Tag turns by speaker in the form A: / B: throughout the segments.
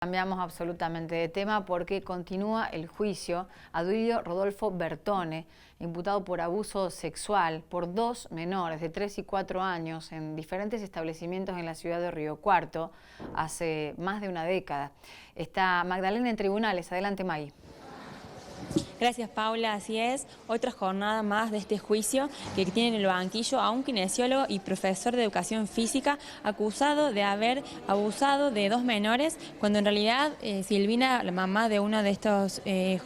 A: Cambiamos absolutamente de tema porque continúa el juicio a Duilio Rodolfo Bertone, imputado por abuso sexual por dos menores de 3 y 4 años en diferentes establecimientos en la ciudad de Río Cuarto hace más de una década. Está Magdalena en tribunales. Adelante, Maggie.
B: Gracias, Paula. Así es, otra jornada más de este juicio que tiene en el banquillo a un kinesiólogo y profesor de educación física acusado de haber abusado de dos menores, cuando en realidad Silvina, la mamá de uno de estos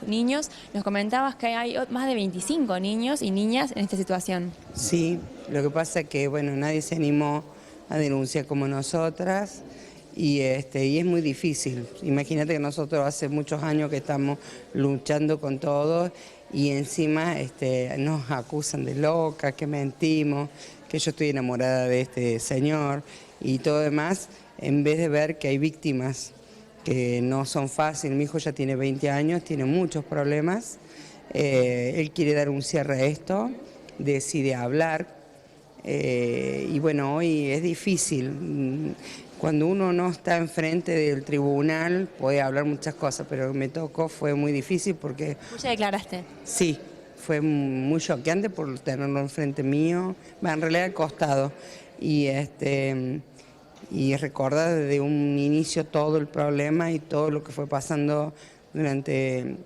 B: niños, nos comentaba que hay más de 25 niños y niñas en esta situación.
C: Sí, lo que pasa es que bueno, nadie se animó a denunciar como nosotras. Y es muy difícil. Imagínate que nosotros hace muchos años que estamos luchando con todo y encima nos acusan de locas, que mentimos, que yo estoy enamorada de este señor y todo demás, en vez de ver que hay víctimas que no son fáciles. Mi hijo ya tiene 20 años, tiene muchos problemas, él quiere dar un cierre a esto, decide hablar y bueno, hoy es difícil. Cuando uno no está enfrente del tribunal puede hablar muchas cosas, pero me tocó, fue muy difícil porque...
B: ¿Tú ya declaraste?
C: Sí, fue muy choqueante por tenerlo enfrente mío, en realidad al costado. Y recordar desde un inicio todo el problema y todo lo que fue pasando durante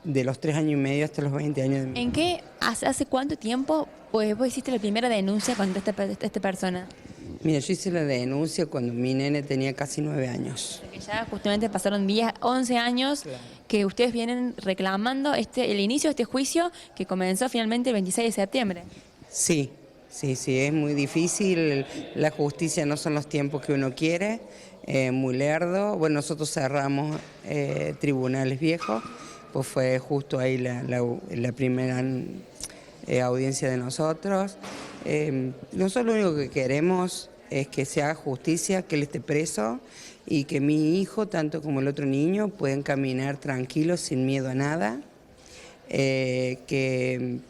C: de los 3 años y medio hasta los 20 años.
B: ¿En qué, hace cuánto tiempo vos hiciste la primera denuncia contra esta persona?
C: Mira, yo hice la denuncia cuando mi nene tenía casi 9 años.
B: Porque ya justamente pasaron 11 años, claro, que ustedes vienen reclamando el inicio de este juicio que comenzó finalmente el 26 de septiembre.
C: Sí, es muy difícil, la justicia no son los tiempos que uno quiere, muy lerdo. Bueno, nosotros cerramos tribunales viejos, pues fue justo ahí la primera audiencia de nosotros. Nosotros lo único que queremos es que se haga justicia, que él esté preso y que mi hijo, tanto como el otro niño, puedan caminar tranquilos, sin miedo a nada, que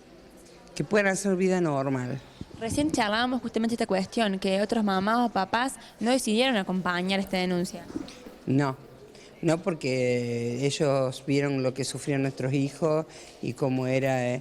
C: puedan hacer vida normal.
B: Recién charlábamos justamente esta cuestión, que otros mamás o papás no decidieron acompañar esta denuncia.
C: No, porque ellos vieron lo que sufrieron nuestros hijos y cómo era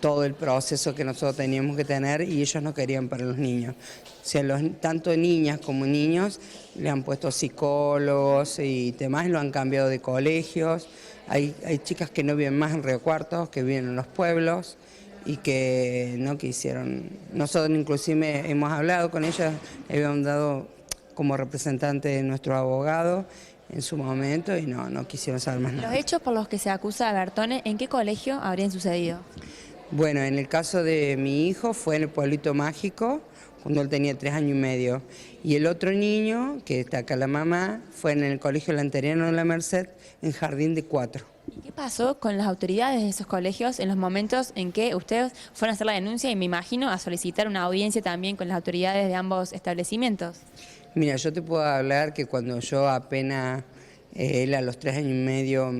C: todo el proceso que nosotros teníamos que tener, y ellos no querían para los niños. O sea, tanto niñas como niños le han puesto psicólogos y demás, lo han cambiado de colegios. Hay chicas que no viven más en Río Cuarto, que viven en los pueblos y que no quisieron. Nosotros inclusive hemos hablado con ellas, le habíamos dado como representante de nuestro abogado en su momento y no quisieron saber más nada.
B: ¿Los hechos por los que se acusa a Bertone, en qué colegio habrían sucedido?
C: Bueno, en el caso de mi hijo fue en el Pueblito Mágico, cuando él tenía 3 años y medio. Y el otro niño, que está acá la mamá, fue en el Colegio Lanteriano de la Merced, en Jardín de 4.
B: ¿Y qué pasó con las autoridades de esos colegios en los momentos en que ustedes fueron a hacer la denuncia y me imagino a solicitar una audiencia también con las autoridades de ambos establecimientos?
C: Mira, yo te puedo hablar que cuando yo apenas, él a los 3 años y medio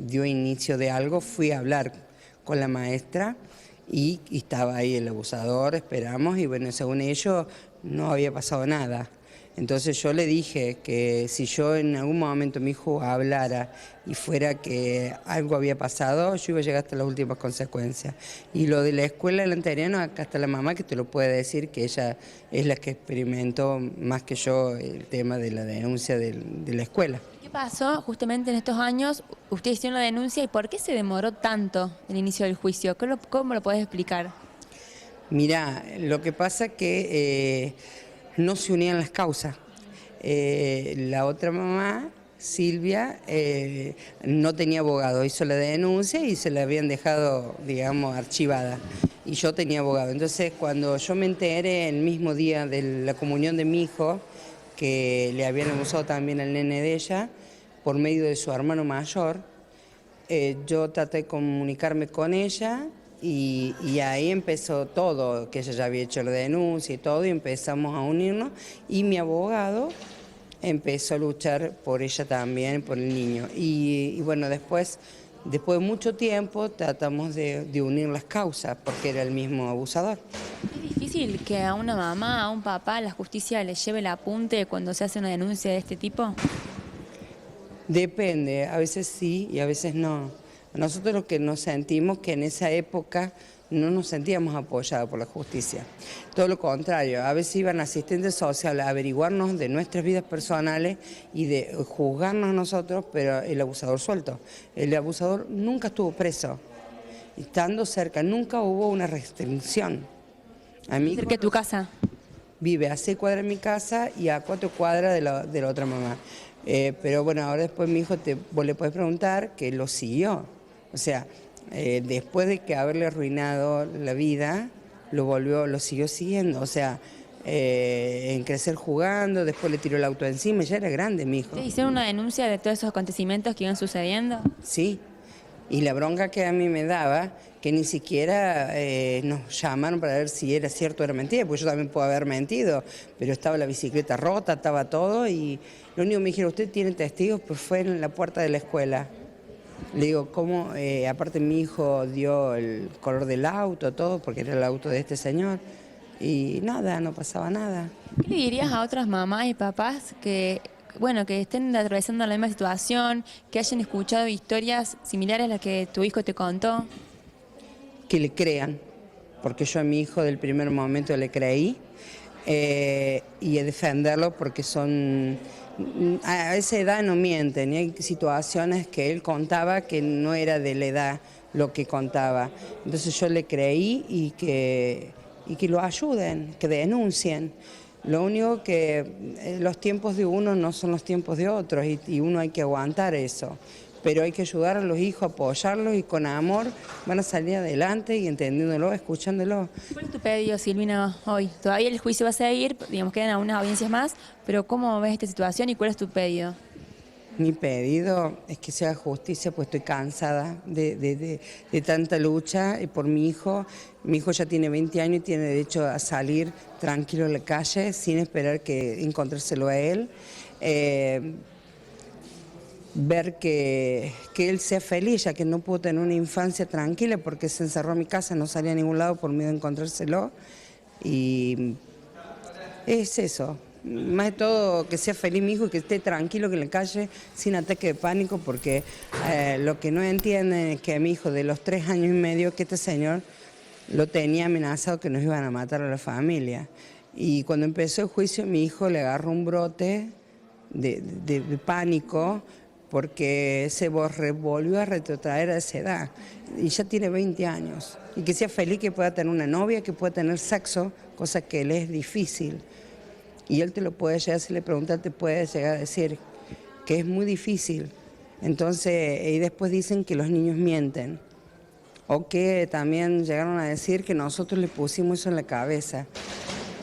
C: dio inicio de algo, fui a hablar con la maestra y estaba ahí el abusador, esperamos, y bueno, según ellos no había pasado nada. Entonces yo le dije que si yo en algún momento mi hijo hablara y fuera que algo había pasado, yo iba a llegar hasta las últimas consecuencias. Y lo de la escuela del Lanteriano, acá está la mamá que te lo puede decir, que ella es la que experimentó más que yo el tema de la denuncia de la escuela.
B: ¿Qué pasó justamente en estos años? Ustedes hicieron la denuncia y ¿por qué se demoró tanto el inicio del juicio? ¿Cómo lo podés explicar?
C: Mirá, lo que pasa es que no se unían las causas. La otra mamá, Silvia, no tenía abogado, hizo la denuncia y se la habían dejado, digamos, archivada. Y yo tenía abogado. Entonces, cuando yo me enteré el mismo día de la comunión de mi hijo, que le habían abusado también al nene de ella, por medio de su hermano mayor, yo traté de comunicarme con ella. Y ahí empezó todo, que ella ya había hecho la denuncia y todo, y empezamos a unirnos, y mi abogado empezó a luchar por ella también, por el niño. Y bueno, después de mucho tiempo tratamos de unir las causas, porque era el mismo abusador.
B: ¿Es difícil que a una mamá, a un papá, la justicia les lleve el apunte cuando se hace una denuncia de este tipo?
C: Depende, a veces sí y a veces no. Nosotros lo que nos sentimos que en esa época no nos sentíamos apoyados por la justicia. Todo lo contrario, a veces iban asistentes sociales a averiguarnos de nuestras vidas personales y de juzgarnos a nosotros, pero el abusador suelto. El abusador nunca estuvo preso, estando cerca, nunca hubo una restricción. A mí,
B: ¿Cerca de tu casa?
C: vive a 6 cuadras de mi casa y a 4 cuadras de la otra mamá. Pero bueno, ahora después mi hijo, vos le podés preguntar que lo siguió. O sea, después de que haberle arruinado la vida, lo siguió siguiendo. O sea, en crecer jugando, después le tiró el auto encima, ya era grande mi hijo.
B: ¿Te hicieron una denuncia de todos esos acontecimientos que iban sucediendo?
C: Sí, y la bronca que a mí me daba, que ni siquiera nos llamaron para ver si era cierto o era mentira, porque yo también puedo haber mentido, pero estaba la bicicleta rota, estaba todo, y lo único que me dijeron, ¿usted tiene testigos? Pues fue en la puerta de la escuela. Le digo, ¿cómo? Aparte mi hijo dio el color del auto, todo, porque era el auto de este señor, y nada, no pasaba nada.
B: ¿Qué le dirías a otras mamás y papás que, bueno, que estén atravesando la misma situación, que hayan escuchado historias similares a las que tu hijo te contó?
C: Que le crean, porque yo a mi hijo del primer momento le creí, y a defenderlo porque a esa edad no mienten, y hay situaciones que él contaba que no era de la edad lo que contaba. Entonces yo le creí y que lo ayuden, que denuncien. Lo único que los tiempos de uno no son los tiempos de otros y uno hay que aguantar eso. Pero hay que ayudar a los hijos, apoyarlos y con amor van a salir adelante y entendiéndolo, escuchándolo.
B: ¿Cuál es tu pedido, Silvina, hoy? Todavía el juicio va a seguir, digamos, quedan algunas audiencias más, pero ¿cómo ves esta situación y cuál es tu pedido?
C: Mi pedido es que se haga justicia, pues estoy cansada de tanta lucha por mi hijo. Mi hijo ya tiene 20 años y tiene derecho a salir tranquilo a la calle sin esperar que encontrárselo a él. Ver que él sea feliz, ya que no pudo tener una infancia tranquila porque se encerró en mi casa, no salía a ningún lado por miedo a encontrárselo. Y es eso, más de todo que sea feliz mi hijo y que esté tranquilo que en la calle sin ataque de pánico, porque lo que no entienden es que a mi hijo de los 3 años y medio, que este señor lo tenía amenazado que nos iban a matar a la familia. Y cuando empezó el juicio mi hijo le agarró un brote de pánico, porque se volvió a retrotraer a esa edad y ya tiene 20 años. Y que sea feliz, que pueda tener una novia, que pueda tener sexo, cosa que le es difícil. Y él te lo puede llegar, si le preguntas, te puede llegar a decir que es muy difícil. Entonces, y después dicen que los niños mienten. O que también llegaron a decir que nosotros le pusimos eso en la cabeza.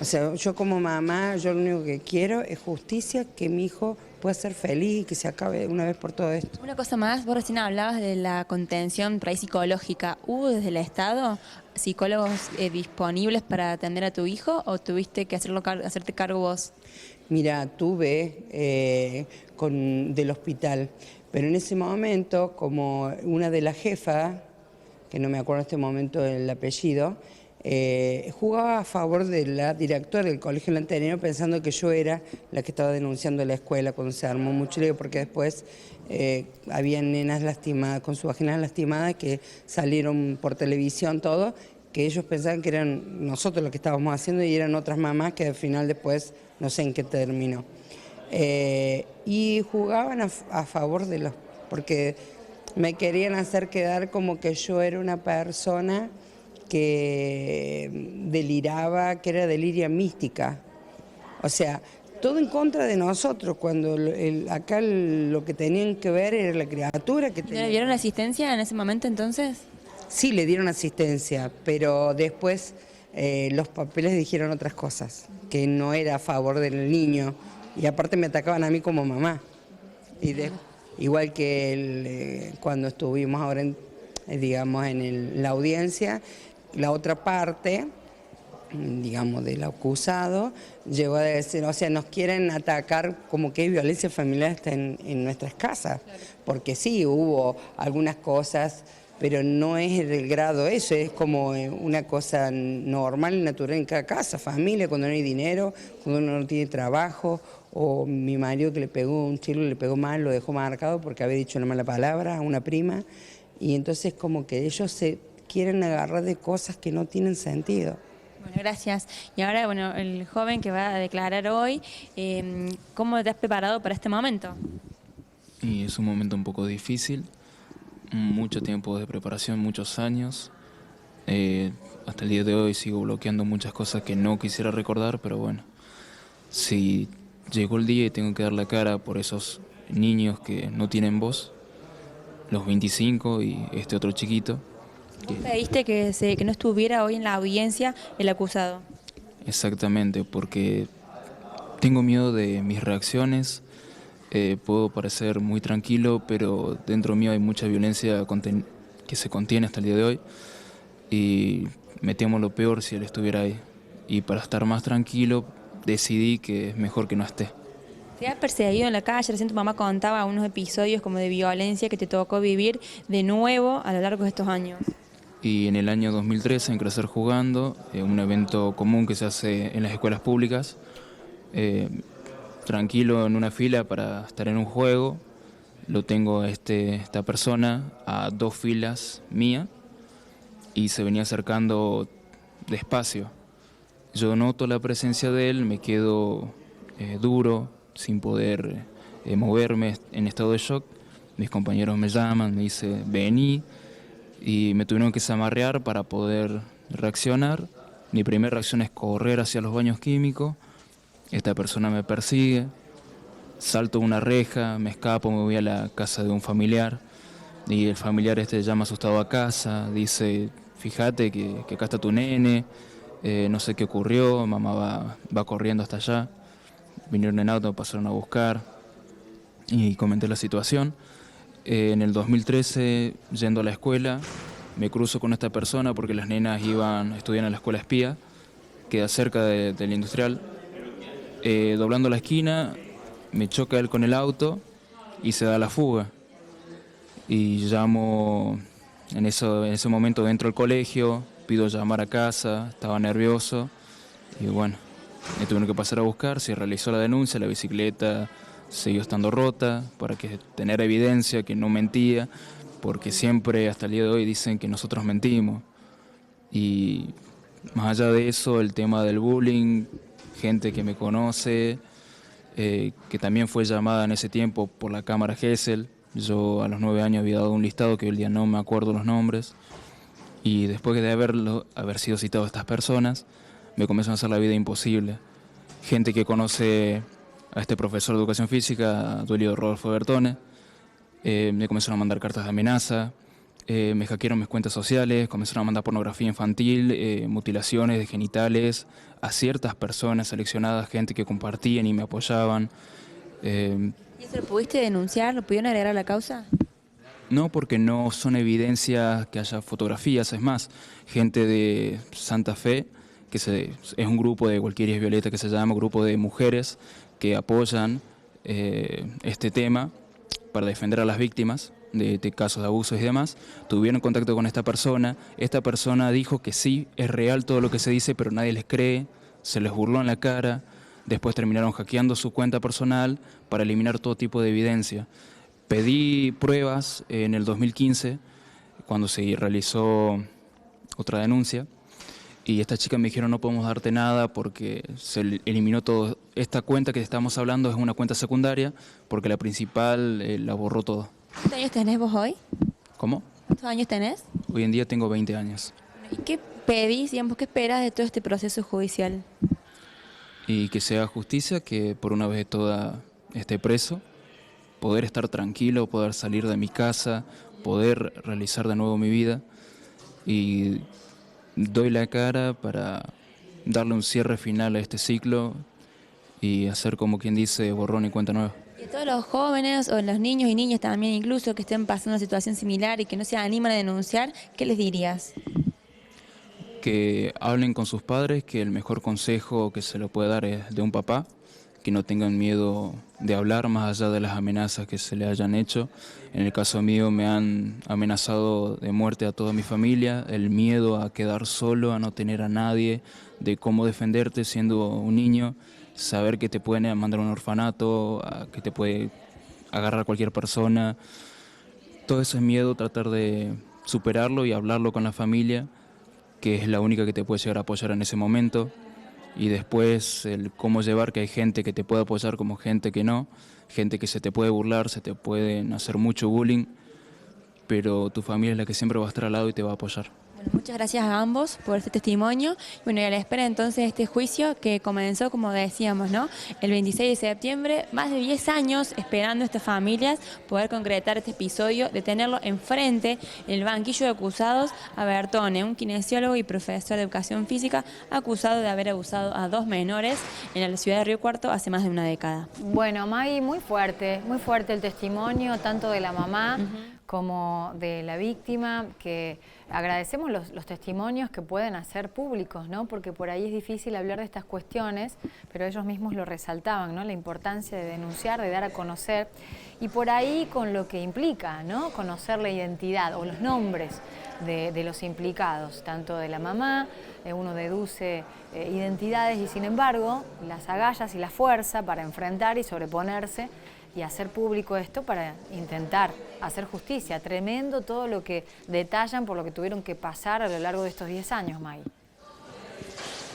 C: O sea, yo como mamá, yo lo único que quiero es justicia, que mi hijo pueda ser feliz y que se acabe una vez por todo esto.
B: Una cosa más, vos recién hablabas de la contención por ahí psicológica. ¿Hubo desde el Estado psicólogos disponibles para atender a tu hijo o tuviste que hacerte cargo vos?
C: Mira, tuve del hospital, pero en ese momento, como una de las jefas, que no me acuerdo en este momento el apellido, jugaba a favor de la directora del colegio lanterino, pensando que yo era la que estaba denunciando la escuela cuando se armó mucho lío, porque después había nenas lastimadas, con sus vaginas lastimadas, que salieron por televisión todo, que ellos pensaban que eran nosotros los que estábamos haciendo y eran otras mamás que al final después no sé en qué terminó. Y jugaban a favor de los... porque me querían hacer quedar como que yo era una persona que deliraba, que era deliria mística. O sea, todo en contra de nosotros, cuando acá lo que tenían que ver era la criatura que tenía.
B: ¿Le dieron asistencia en ese momento entonces?
C: Sí, le dieron asistencia, pero después los papeles dijeron otras cosas, que no era a favor del niño, y aparte me atacaban a mí como mamá. Igual que cuando estuvimos ahora, digamos, en la audiencia, la otra parte, digamos, del acusado, llegó a decir, o sea, nos quieren atacar como que hay violencia familiar hasta en nuestras casas, porque sí, hubo algunas cosas, pero no es del grado eso, es como una cosa normal y natural en cada casa, familia, cuando no hay dinero, cuando uno no tiene trabajo, o mi marido que le pegó un chilo, le pegó mal, lo dejó marcado porque había dicho una mala palabra a una prima, y entonces como que ellos se quieren agarrar de cosas que no tienen sentido.
B: Bueno, gracias. Y ahora, bueno, el joven que va a declarar hoy, ¿cómo te has preparado para este momento?
D: Y es un momento un poco difícil, mucho tiempo de preparación, muchos años. Hasta el día de hoy sigo bloqueando muchas cosas que no quisiera recordar, pero bueno, si llegó el día y tengo que dar la cara por esos niños que no tienen voz, los 25 y este otro chiquito.
B: ¿Vos pediste que no estuviera hoy en la audiencia el acusado?
D: Exactamente, porque tengo miedo de mis reacciones. Puedo parecer muy tranquilo, pero dentro mío hay mucha violencia que se contiene hasta el día de hoy, y me temo lo peor si él estuviera ahí. Y para estar más tranquilo decidí que es mejor que no esté.
B: ¿Te has perseguido en la calle? Recién tu mamá contaba unos episodios como de violencia que te tocó vivir de nuevo a lo largo de estos años.
D: Y en el año 2013, en Crecer Jugando, un evento común que se hace en las escuelas públicas, tranquilo en una fila para estar en un juego, lo tengo a esta persona a 2 filas mía y se venía acercando despacio. Yo noto la presencia de él, me quedo duro, sin poder moverme, en estado de shock. Mis compañeros me llaman, me dicen vení, y me tuvieron que zamarrear para poder reaccionar. Mi primera reacción es correr hacia los baños químicos. Esta persona me persigue, salto una reja, me escapo, me voy a la casa de un familiar, y el familiar llama asustado a casa, dice, fíjate que acá está tu nene, no sé qué ocurrió, mamá va corriendo hasta allá. Vinieron en auto, me pasaron a buscar y comenté la situación. En el 2013, yendo a la escuela, me cruzo con esta persona porque las nenas estudian en la escuela espía, queda cerca del industrial. Doblando la esquina, me choca él con el auto y se da la fuga. Y llamo, en ese momento entro al colegio, pido llamar a casa, estaba nervioso y bueno, me tuvieron que pasar a buscar, se realizó la denuncia, la bicicleta siguió estando rota para tener evidencia que no mentía, porque siempre hasta el día de hoy dicen que nosotros mentimos. Y más allá de eso, el tema del bullying, gente que me conoce, que también fue llamada en ese tiempo por la cámara Gesell. Yo a los 9 años había dado un listado que hoy día no me acuerdo los nombres, y después de haber sido citado a estas personas, me comenzaron a hacer la vida imposible. Gente que conoce a este profesor de educación física, a Duilio Rodolfo Bertone, me comenzaron a mandar cartas de amenaza, me hackearon mis cuentas sociales, comenzaron a mandar pornografía infantil, mutilaciones de genitales a ciertas personas seleccionadas, gente que compartían y me apoyaban.
B: ¿Y eso lo pudiste denunciar? ¿Lo pudieron agregar a la causa?
D: No, porque no son evidencias que haya fotografías, es más, gente de Santa Fe, que es un grupo de Cualquiera es Violeta, que se llama grupo de mujeres que apoyan este tema para defender a las víctimas de casos de abusos y demás, tuvieron contacto con esta persona dijo que sí, es real todo lo que se dice, pero nadie les cree, se les burló en la cara, después terminaron hackeando su cuenta personal para eliminar todo tipo de evidencia. Pedí pruebas en el 2015, cuando se realizó otra denuncia, y estas chicas me dijeron no podemos darte nada porque se eliminó todo. Esta cuenta que estamos hablando es una cuenta secundaria porque la principal la borró todo.
B: ¿Cuántos años tenés vos hoy?
D: ¿Cómo?
B: ¿Cuántos años tenés?
D: Hoy en día tengo 20 años.
B: ¿Y qué pedís, digamos, qué esperas de todo este proceso judicial?
D: Y que se haga justicia, que por una vez de todas esté preso, poder estar tranquilo, poder salir de mi casa, poder realizar de nuevo mi vida, y doy la cara para darle un cierre final a este ciclo y hacer, como quien dice, borrón y cuenta nueva.
B: Y a todos los jóvenes o los niños y niñas también incluso que estén pasando una situación similar y que no se animan a denunciar, ¿qué les dirías?
D: Que hablen con sus padres, que el mejor consejo que se le puede dar es de un papá, que no tengan miedo de hablar más allá de las amenazas que se le hayan hecho. En el caso mío me han amenazado de muerte a toda mi familia, el miedo a quedar solo, a no tener a nadie, de cómo defenderte siendo un niño, saber que te pueden mandar a un orfanato, que te puede agarrar cualquier persona. Todo ese miedo, tratar de superarlo y hablarlo con la familia, que es la única que te puede llegar a apoyar en ese momento. Y después el cómo llevar que hay gente que te puede apoyar como gente que no, gente que se te puede burlar, se te pueden hacer mucho bullying, pero tu familia es la que siempre va a estar al lado y te va a apoyar.
B: Bueno, muchas gracias a ambos por este testimonio. Bueno, y a la espera entonces de este juicio que comenzó, como decíamos, ¿no?, el 26 de septiembre, más de 10 años esperando a estas familias poder concretar este episodio, de tenerlo enfrente, en el banquillo de acusados, a Bertone, un kinesiólogo y profesor de educación física acusado de haber abusado a 2 menores en la ciudad de Río Cuarto hace más de una década.
A: Bueno, Maggie, muy fuerte el testimonio, tanto de la mamá como de la víctima, que agradecemos los testimonios que pueden hacer públicos, ¿no? Porque por ahí es difícil hablar de estas cuestiones, pero ellos mismos lo resaltaban, ¿no? La importancia de denunciar, de dar a conocer, y por ahí con lo que implica, ¿no? Conocer la identidad o los nombres de los implicados, tanto de la mamá, uno deduce identidades, y sin embargo las agallas y la fuerza para enfrentar y sobreponerse y hacer público esto para intentar hacer justicia. Tremendo todo lo que detallan por lo que tuvieron que pasar a lo largo de estos 10 años, Maggie.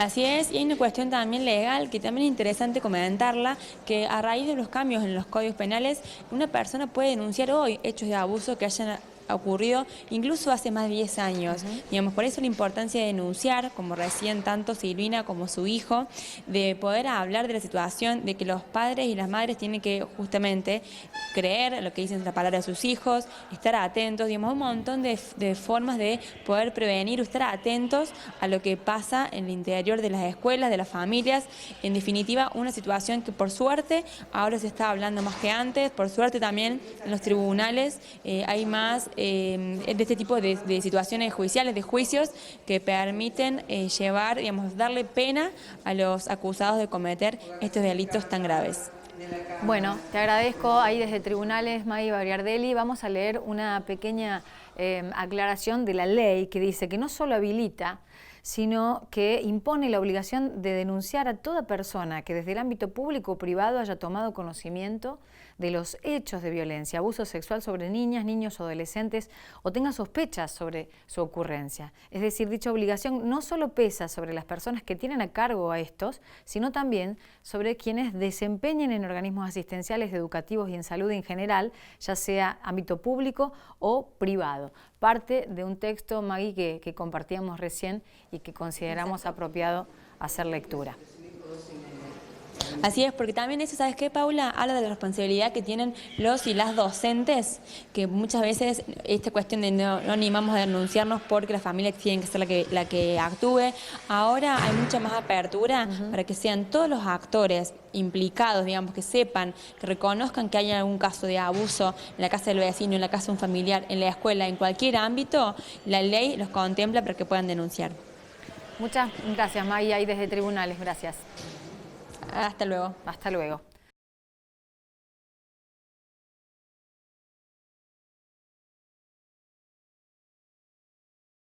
B: Así es, y hay una cuestión también legal que también es interesante comentarla, que a raíz de los cambios en los códigos penales, una persona puede denunciar hoy hechos de abuso que hayan ocurrido incluso hace más de 10 años. Digamos, por eso la importancia de denunciar, como recién tanto Silvina como su hijo, de poder hablar de la situación, de que los padres y las madres tienen que justamente creer lo que dicen la palabra de sus hijos, estar atentos, digamos, un montón de formas de poder prevenir, estar atentos a lo que pasa en el interior de las escuelas, de las familias. En definitiva, una situación que por suerte ahora se está hablando más que antes, por suerte también en los tribunales hay más de este tipo de situaciones judiciales, de juicios que permiten llevar, digamos, darle pena a los acusados de cometer estos delitos tan graves.
A: Bueno, te agradezco ahí desde tribunales, Maggie Bagliardelli. Vamos a leer una pequeña aclaración de la ley que dice que no solo habilita, sino que impone la obligación de denunciar a toda persona que desde el ámbito público o privado haya tomado conocimiento de los hechos de violencia, abuso sexual sobre niñas, niños o adolescentes, o tenga sospechas sobre su ocurrencia. Es decir, dicha obligación no solo pesa sobre las personas que tienen a cargo a estos, sino también sobre quienes desempeñen en organismos asistenciales, educativos y en salud en general, ya sea ámbito público o privado. Parte de un texto, Maggie, que compartíamos recién y que consideramos apropiado hacer lectura.
B: Así es, porque también eso, ¿sabes qué, Paula? Habla de la responsabilidad que tienen los y las docentes, que muchas veces esta cuestión de no animamos a denunciarnos porque la familia tiene que ser la que actúe. Ahora hay mucha más apertura para que sean todos los actores implicados, digamos, que sepan, que reconozcan que hay algún caso de abuso en la casa del vecino, en la casa de un familiar, en la escuela, en cualquier ámbito, la ley los contempla para que puedan denunciar.
A: Muchas gracias, Maggie, ahí desde tribunales. Gracias.
B: Hasta luego.
A: Hasta luego.